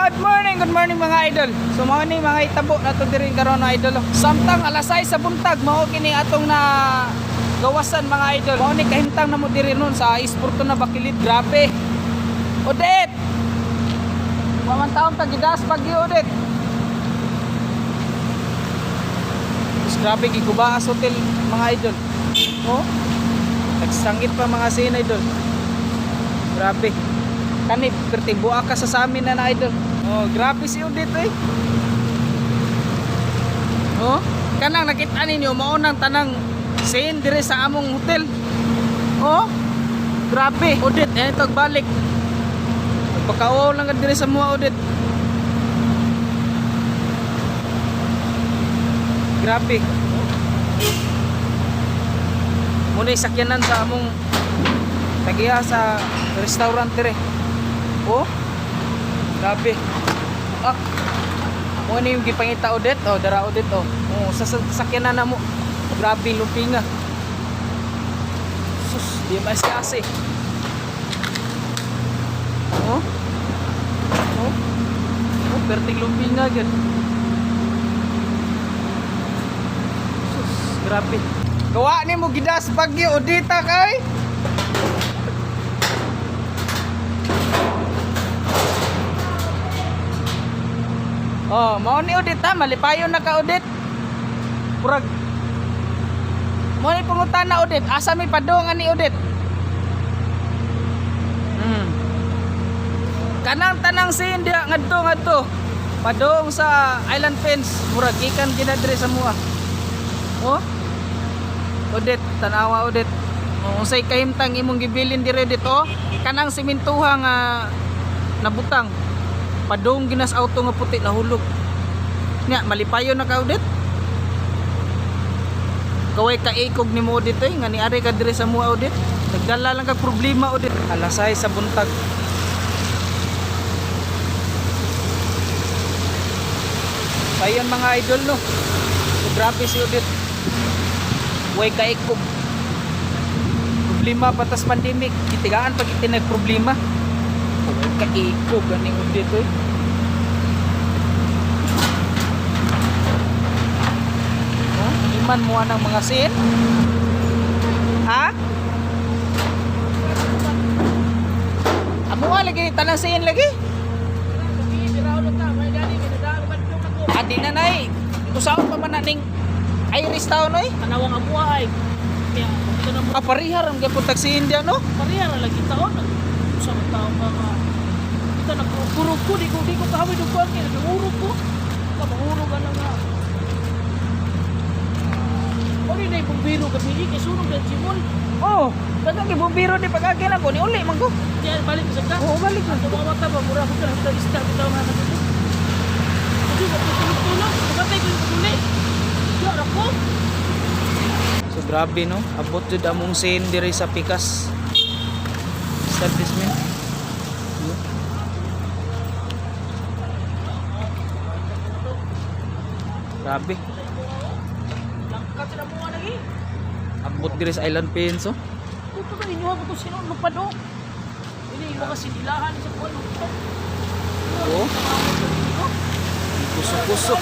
good morning mga idol. So mao ni mga itabo na to diri karon mga idol. Samtang alas 6 sa buntag mao kini atong na gawasan mga idol. Mao ni kahimtang namo diri nun sa Isporto na Bakilit. Grabe. Odet. Waman taon tagidas pagi Odet. Grabe gigubaas hotel mga idol. Oh. Nagsangit pa mga sin idol. Grabe. Kanip pertimbuak ka sa amin na idol. Oh, grabe si Odette eh. Oh, kanang nakita ninyo mao nang tanang sin dire sa among hotel. Oh. Grabe. Odette, yan ito balik. Pagkaaw lang ka dire sa mga Odette. Grabe. Muna sakyanan sa among tagiya sa restaurant dire. Oh. Grabe. Ah. Mo ni yung gipangita Odette. Oh, dara Odette oh. Oh, sakyanan na mo. Grabe lumpinga. Sus, di masiase. Oh. Oh. Oh, perting lumpinga gid. Sus, grabe. Gawa ni mo gidas bagyo Odita kay. Oh, mao ni Odette ha, malipayon na ka Odette. Purag. Mao ni pangutana Odette, asa may padong ani Odette? Kanang tanang sin dia ngadto. Padong sa Island Fence, murag gikan ginadre sa mua. Oh. Odette, tanawa Odette. Oh, unsay kahimtang imong gibilin dire dito? Kanang simentuhang nabutang. Padong ginas auto nga puti nahulog. Nya malipayon na ka Odette. Kaway ka ikog ni mo dito nga ni ari ka dire sa mua Odette. Nagdala lang kag problema Odette. Alasay sa buntag. Ayun mga idol no. So, grabe si Odette. Way ka ikog. Problema patas pandemic. Kitigaan pag itinag problema. Kaikog ganing Odette eh. Oh, iman mo ng mga sin? Ha? Amo lagi tanang sin lagi? Adi na nay. Usaon pa man ning Iris Town oy. Tanawang amo ay. Kaya ito na mo. Parihar ang gyapon taxi India no? Parehara lagi taon. Sa taon mga ito na puro ko di ko kahawid og kuan kay nagurog ko. Kamahurog ana nga. Ori na bumbiro gabi kay sunog dan simon. Oh, kadang gibumbiro di pagagil ako ni uli man ko. Kaya balik sa ka. Oo, balik na. Ato mga mata ba mura ko na sa lista ko tawo nga dito. Kasi ko tulog. Patay ko uli. Ya ra ko. So grabe no, abot jud among sin diri sa Pikas establishment. Grabe. Langkat na mo lagi. Abot diri sa Island Fence oh. Kuto ba ninyo ako to sino lupad oh. Ini mga sinilahan sa kuan. Oh. Kusok-kusok.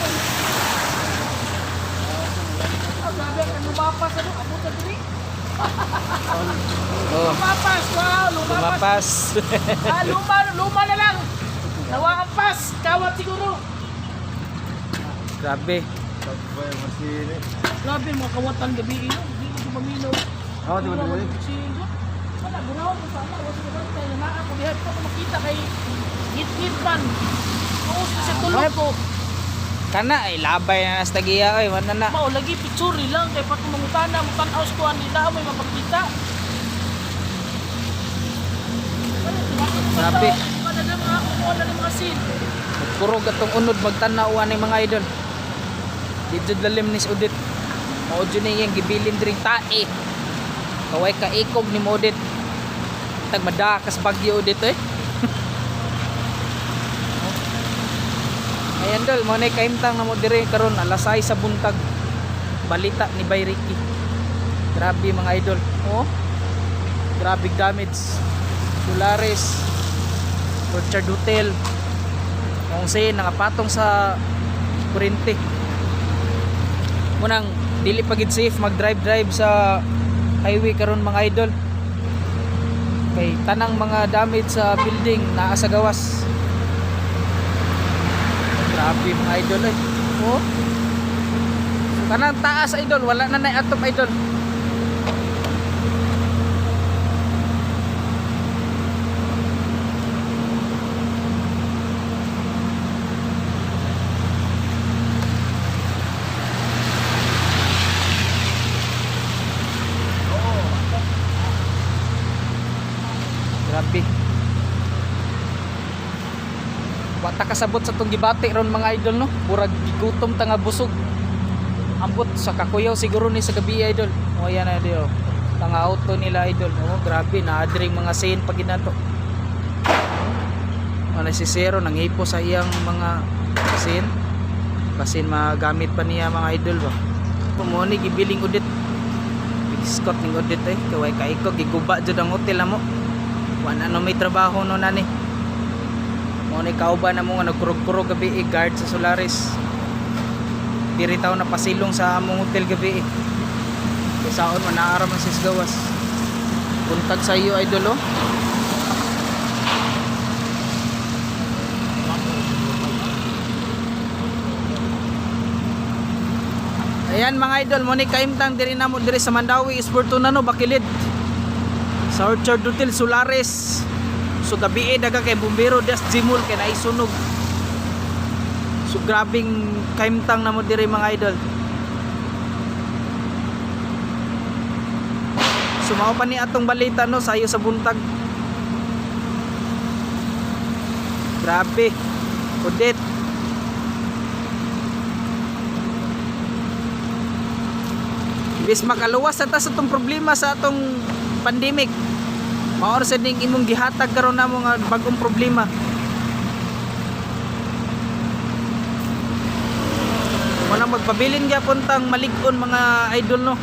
Grabe ang lumapas ano, abot na diri. Oh, Lumapas, wow, lumapas. lumapas. Luma na lang. Nawa ang pas, kawat siguro. Grabe. Grabe mga kawatan gabi ino, hindi ko maminaw. Oh, di ba di ba? Wala, burawon ko sana, wala ko ba tayo na ako dihat ko makita kay hit pan. Tuos kasi tulog ko. Kana ay labay na nas tagiya oy, wala na. Mao lagi picture lang kay pat mangutana mo tan-aw ko nila mo mapakita. Grabe. Kada na mga wala na mga scene. Kurog atong unod magtanaw ani mga idol. Dito dalim ni Odette. Mao jud ni yang gibilin dring tae. Kaway ka ikog ni Odette. Tag madakas bagyo Odette eh. Ayan dol, mo na kahimtang na mo dire karon alas 6 sa buntag. Balita ni Bay Ricky. Grabe mga idol. Oh. Grabe damage. Solaris, Orchard Hotel, ang unsay nakapatong sa kurente. Munang dili pa gid safe mag-drive sa highway karon mga idol. Kay tanang mga damage sa building naa sa gawas. Grabe mga idol eh. Oh. Kanang taas idol, wala na nay atop idol. Grabe. Wata kasabot sa tong gibati ron mga idol no. Murag gigutom ta nga busog. Ambot sa kakuyaw siguro ni sa gabi idol. O yan na idol. Tanga auto nila idol. Oh, grabe na adring mga scene pag ginato. Wala si Zero nanghipo sa iyang mga scene. Basin magamit pa niya mga idol ba. Pumuni gibiling udit. Biskot ning udit eh. Kaway kaiko giguba jud ang hotel mo. Wala no may trabaho no nani. Mo ni kauban na mo nga nagkurog-kurog gabi guard sa Solaris. Diri taw na pasilong sa among hotel gabi. Kasaon man naara man sis gawas. Buntag sa iyo idol oh. Ayan mga idol, mo ni kaimtang diri namo diri sa Mandawi Sportuna no Bakilid. Sa Orchard Hotel Solaris. So gabi daga kay bumbero das Jimul kay naisunog. So grabing kaimtang namo diri mga idol. Sumao pa ni atong balita no sayo sa buntag. Grabe. Udit. Bis makaluwas ta sa atong problema sa atong pandemic. Maor sa ding imong gihatag karon namo nga bagong problema. Wala magpabilin gyapon tang malig-on mga idol no.